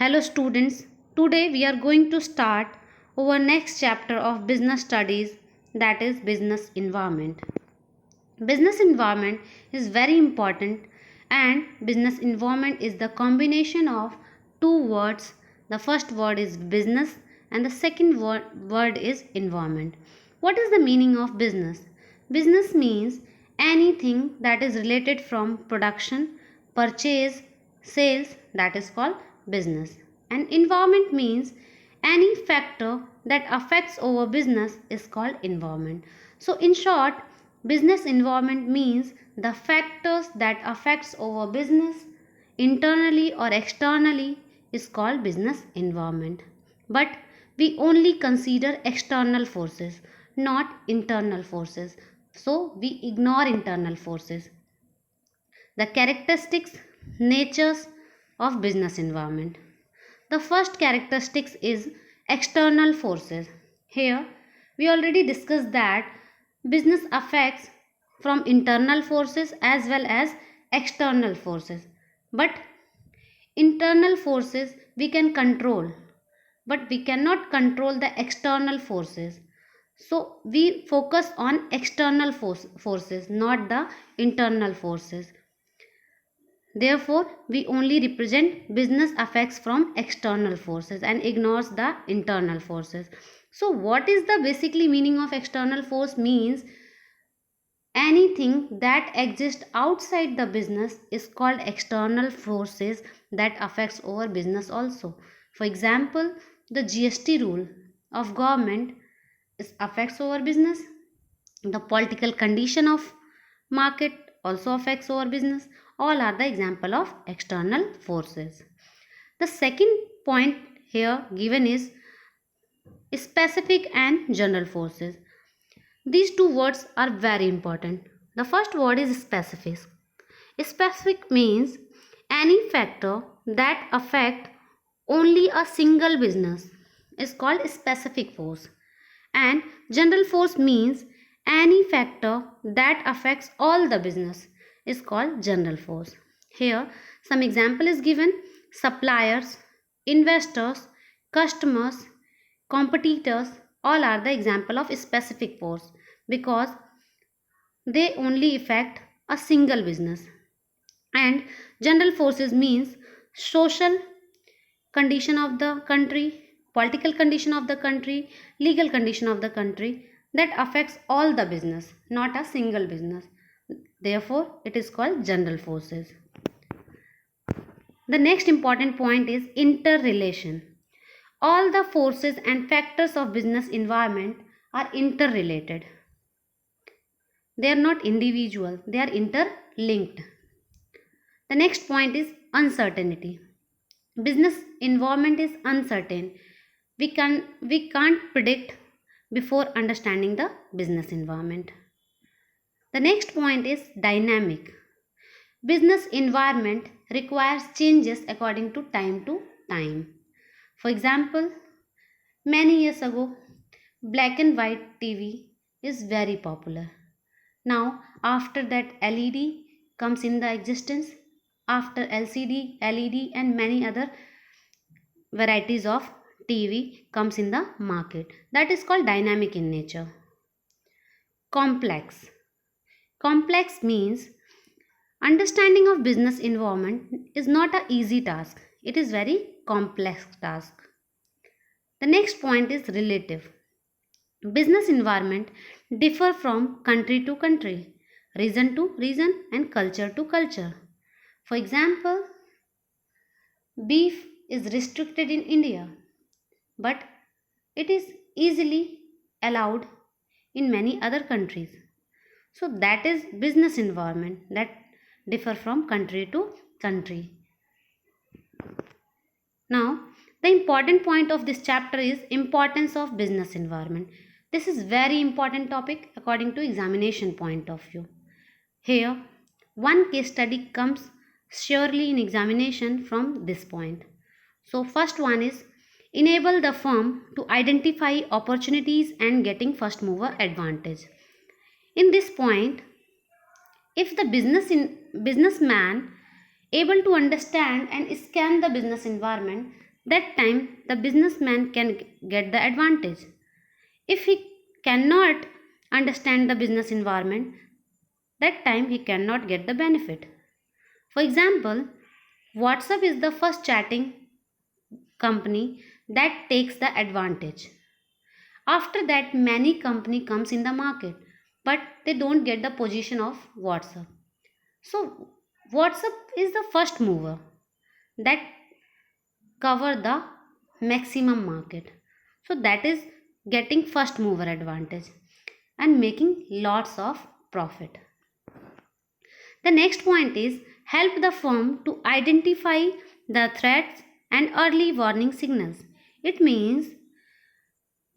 Hello students, today we are going to start our next chapter of business studies, that is business environment. Business environment is very important, and business environment is the combination of two words. The first word is business and the second word is environment. What is the meaning of business? Business means anything that is related from production, purchase, sales, that is called business. And environment means any factor that affects our business is called environment. So in short, business environment means the factors that affects our business internally or externally is called business environment. But we only consider external forces, not internal forces. So we ignore internal forces. The characteristics, natures of business environment. The first characteristics is external forces. Here we already discussed that business affects from internal forces as well as external forces. But internal forces we can control, but we cannot control the external forces. So we focus on external forces, not the internal forces. Therefore, we only represent business effects from external forces and ignores the internal forces. So what is the basically meaning of external force? Means anything that exists outside the business is called external forces that affects our business also. For example, the GST rule of government affects our business. The political condition of market also affects our business. All are the example of external forces. The second point here given is specific and general forces. These two words are very important. The first word is specific. Specific means any factor that affect only a single business is called specific force. And general force means any factor that affects all the business is called general force. Here some example is given: suppliers, investors, customers, competitors, all are the example of specific force because they only affect a single business. And general forces means social condition of the country, political condition of the country, legal condition of the country that affects all the business, not a single business. Therefore it is called general forces. The next important point is interrelation. All the forces and factors of business environment are interrelated. They are not individual, they are interlinked. The next point is uncertainty. Business environment is uncertain. We can't predict before understanding the business environment. The next point is dynamic. Business environment requires changes according to time. For example, many years ago, black and white TV is very popular. Now, after that, LED comes in the existence. After LCD, LED, and many other varieties of TV comes in the market. That is called dynamic in nature. Complex. Complex means understanding of business environment is not an easy task. It is very complex task. The next point is relative. Business environment differ from country to country, region to region, and culture to culture. For example, beef is restricted in India, but it is easily allowed in many other countries. So that is business environment that differ from country to country. Now, the important point of this chapter is importance of business environment. This is very important topic according to examination point of view. Here, one case study comes surely in examination from this point. So first one is enable the firm to identify opportunities and getting first mover advantage. In this point, if the businessman able to understand and scan the business environment, that time the businessman can get the advantage. If he cannot understand the business environment, that time he cannot get the benefit. For example, WhatsApp is the first chatting company that takes the advantage. After that, many company comes in the market, but they don't get the position of WhatsApp. So WhatsApp is the first mover that cover the maximum market. So that is getting first mover advantage and making lots of profit. The next point is help the firm to identify the threats and early warning signals. It means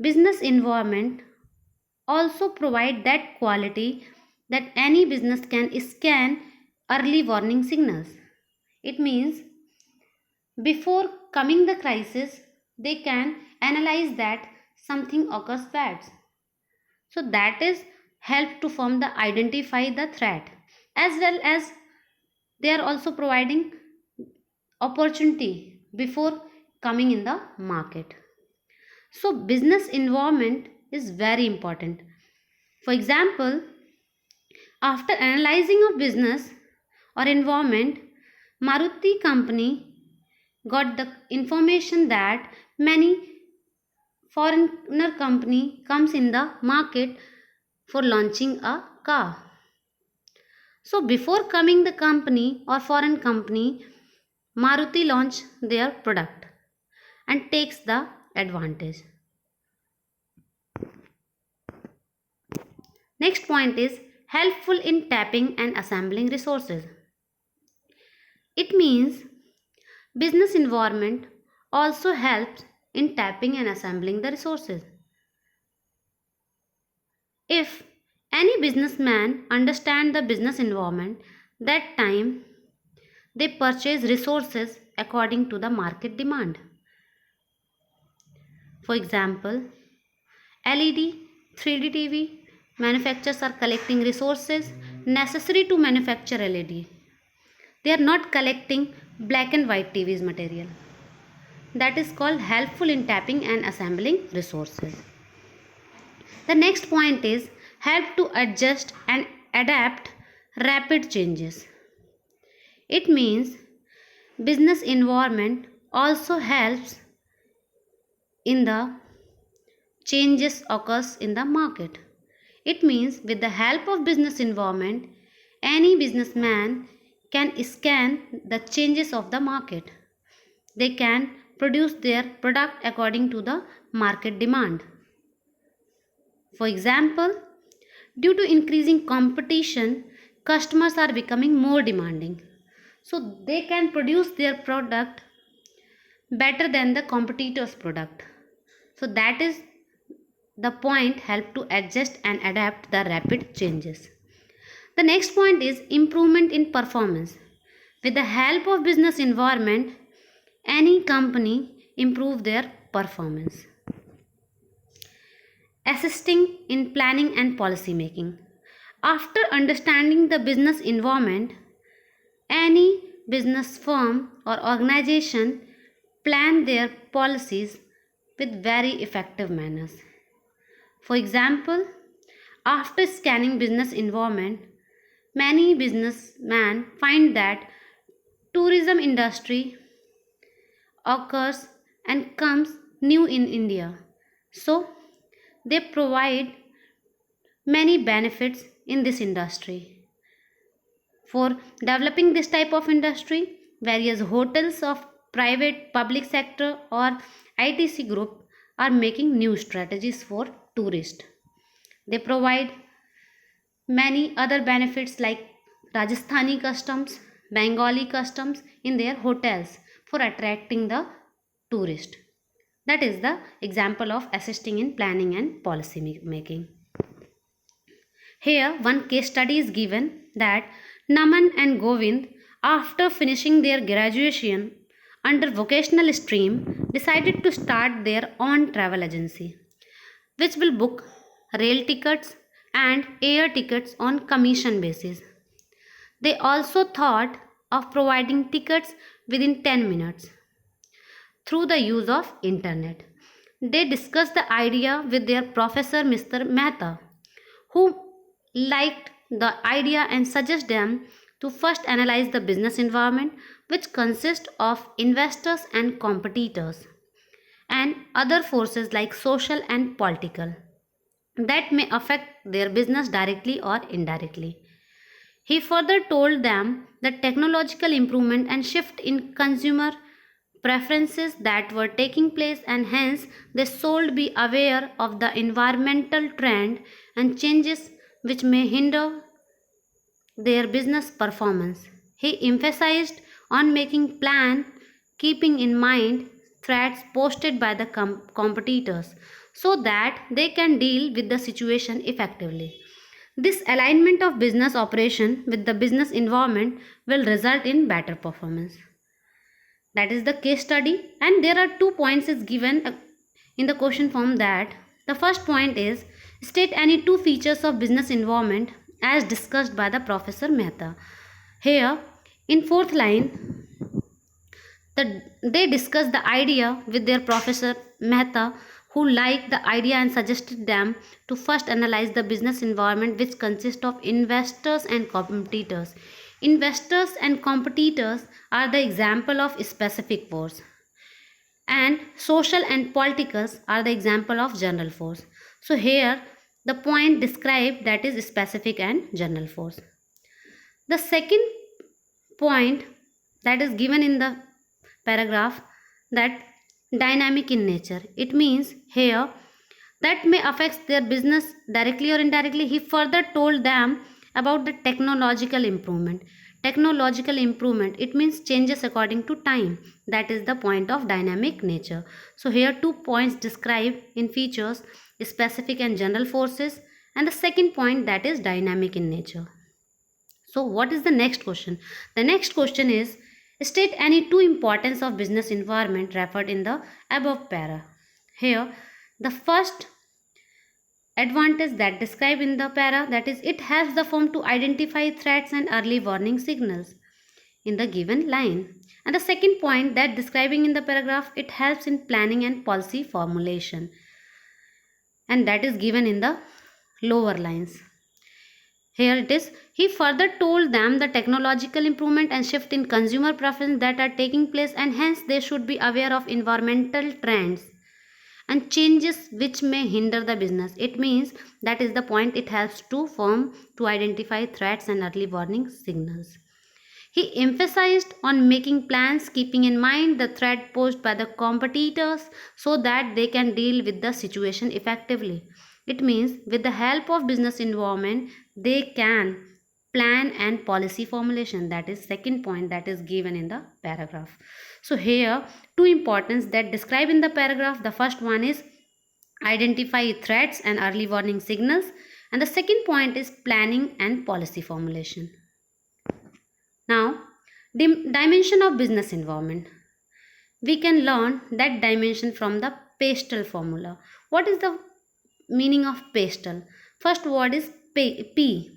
business environment also provide that quality that any business can scan early warning signals. It means before coming the crisis, they can analyze that something occurs bad. So that is help to firm the identify the threat, as well as they are also providing opportunity before coming in the market. So business environment is very important. For example, after analyzing of business or environment, Maruti company got the information that many foreigner company comes in the market for launching a car. So before coming the company or foreign company, Maruti launch their product and takes the advantage. Next point is helpful in tapping and assembling resources. It means business environment also helps in tapping and assembling the resources. If any businessman understand the business environment, that time they purchase resources according to the market demand. For example, LED, 3D TV manufacturers are collecting resources necessary to manufacture LED. They are not collecting black and white TV's material. That is called helpful in tapping and assembling resources. The next point is help to adjust and adapt rapid changes. It means business environment also helps in the changes occurs in the market. It means with the help of business environment, any businessman can scan the changes of the market. They can produce their product according to the market demand. For example, due to increasing competition, customers are becoming more demanding. So they can produce their product better than the competitor's product. So that is the point help to adjust and adapt the rapid changes. The next point is improvement in performance. With the help of business environment, any company improve their performance. Assisting in planning and policy making. After understanding the business environment, any business firm or organization plan their policies with very effective manners. For example, after scanning business environment, many businessmen find that tourism industry occurs and comes new in India. So they provide many benefits in this industry. For developing this type of industry, various hotels of private, public sector or ITC group are making new strategies for tourists. They provide many other benefits like Rajasthani customs, Bengali customs in their hotels for attracting the tourist. That is the example of assisting in planning and policy making. Here one case study is given that Naman and Govind, after finishing their graduation under vocational stream, decided to start their own travel agency, which will book rail tickets and air tickets on commission basis. They also thought of providing tickets within 10 minutes. through the use of internet. They discussed the idea with their professor Mr. Mehta, who liked the idea and suggested them to first analyze the business environment, which consists of investors and competitors and other forces like social and political that may affect their business directly or indirectly. He further told them that technological improvement and shift in consumer preferences that were taking place, and hence they should be aware of the environmental trend and changes which may hinder their business performance. He emphasized on making plan keeping in mind threats posted by the competitors so that they can deal with the situation effectively. This alignment of business operation with the business environment will result in better performance. That is the case study, and there are 2 points is given in the question form. That the first point is state any two features of business environment as discussed by the Professor Mehta. Here in fourth line, they discussed the idea with their Professor Mehta, who liked the idea and suggested them to first analyze the business environment, which consists of investors and competitors. Investors and competitors are the example of specific force, and social and politicals are the example of general force. So here the point described, that is specific and general force. The second point that is given in the paragraph, that dynamic in nature, it means here that may affect their business directly or indirectly. He further told them about the technological improvement. Technological improvement, it means changes according to time. That is the point of dynamic nature. So here 2 points described in features, specific and general forces, and the second point, that is dynamic in nature. So what is the next question? The next question is state any two importance of business environment referred in the above para. Here the first advantage that described in the para, that is it helps the firm to identify threats and early warning signals in the given line. And the second point that describing in the paragraph, it helps in planning and policy formulation, and that is given in the lower lines. Here it is. He further told them the technological improvement and shift in consumer preference that are taking place, and hence they should be aware of environmental trends and changes which may hinder the business. It means that is the point, it helps to firm to identify threats and early warning signals. He emphasized on making plans keeping in mind the threat posed by the competitors so that they can deal with the situation effectively. It means with the help of business environment they can plan and policy formulation. That is second point that is given in the paragraph. So here two importance that describe in the paragraph. The first one is identify threats and early warning signals, and the second point is planning and policy formulation. Now, dimension of business environment. We can learn that dimension from the Pastel formula. What is the meaning of Pastel? First word is P.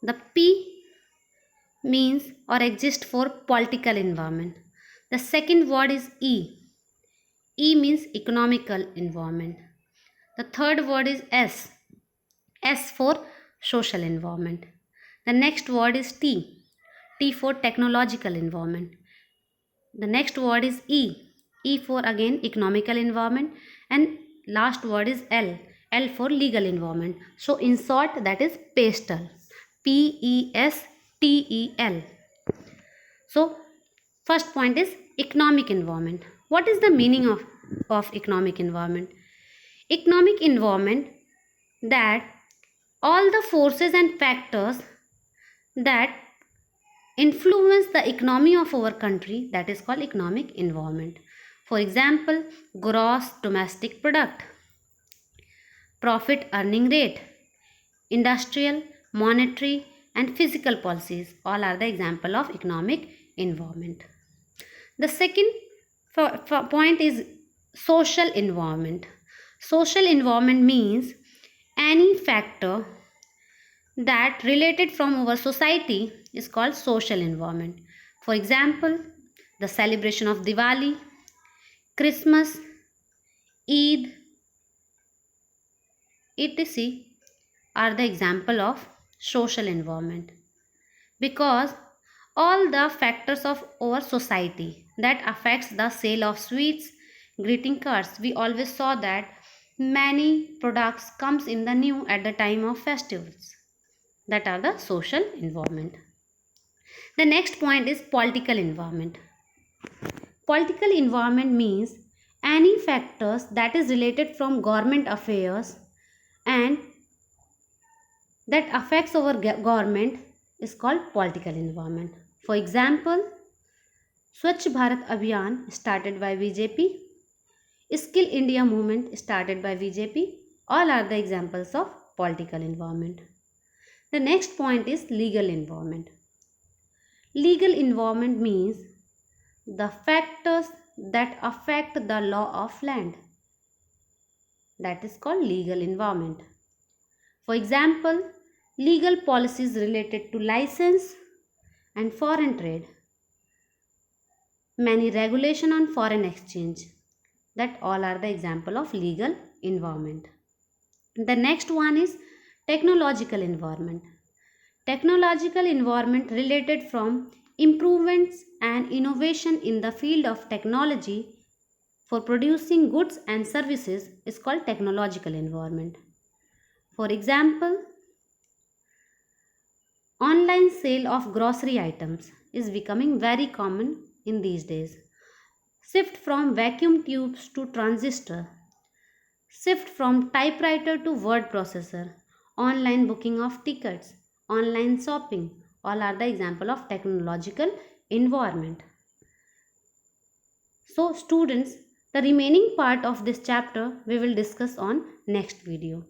The P means or exists for political environment. The second word is E. E means economical environment. The third word is S. S for social environment. The next word is T. T for technological environment. The next word is E. E for again economical environment, and last word is L. L for legal environment. So in short, that is Pastel. Pestel. So first point is economic environment. What is the meaning of economic environment? Economic environment, that all the forces and factors that influence the economy of our country, that is called economic environment. For example, gross domestic product, profit earning rate, industrial, monetary and physical policies, all are the example of economic environment. The second point is social environment. Social environment means any factor that related from our society is called social environment. For example, the celebration of Diwali, Christmas, Eid, etc. are the example of social environment, because all the factors of our society that affects the sale of sweets, greeting cards, we always saw that many products comes in the new at the time of festivals, that are the social environment. The next point is political environment. Political environment means any factors that is related from government affairs and that affects our government is called political environment. For example, Swachh Bharat Abhiyan started by BJP, Skill India movement started by BJP, all are the examples of political environment. The next point is legal environment. Legal environment means the factors that affect the law of land. That is called legal environment. For example, legal policies related to license and foreign trade, many regulation on foreign exchange, that all are the example of legal environment. The next one is technological environment. Technological environment related from improvements and innovation in the field of technology for producing goods and services is called technological environment. For example, online sale of grocery items is becoming very common in these days. Shift from vacuum tubes to transistor, shift from typewriter to word processor, online booking of tickets, online shopping, all are the example of technological environment. So students, the remaining part of this chapter we will discuss on next video.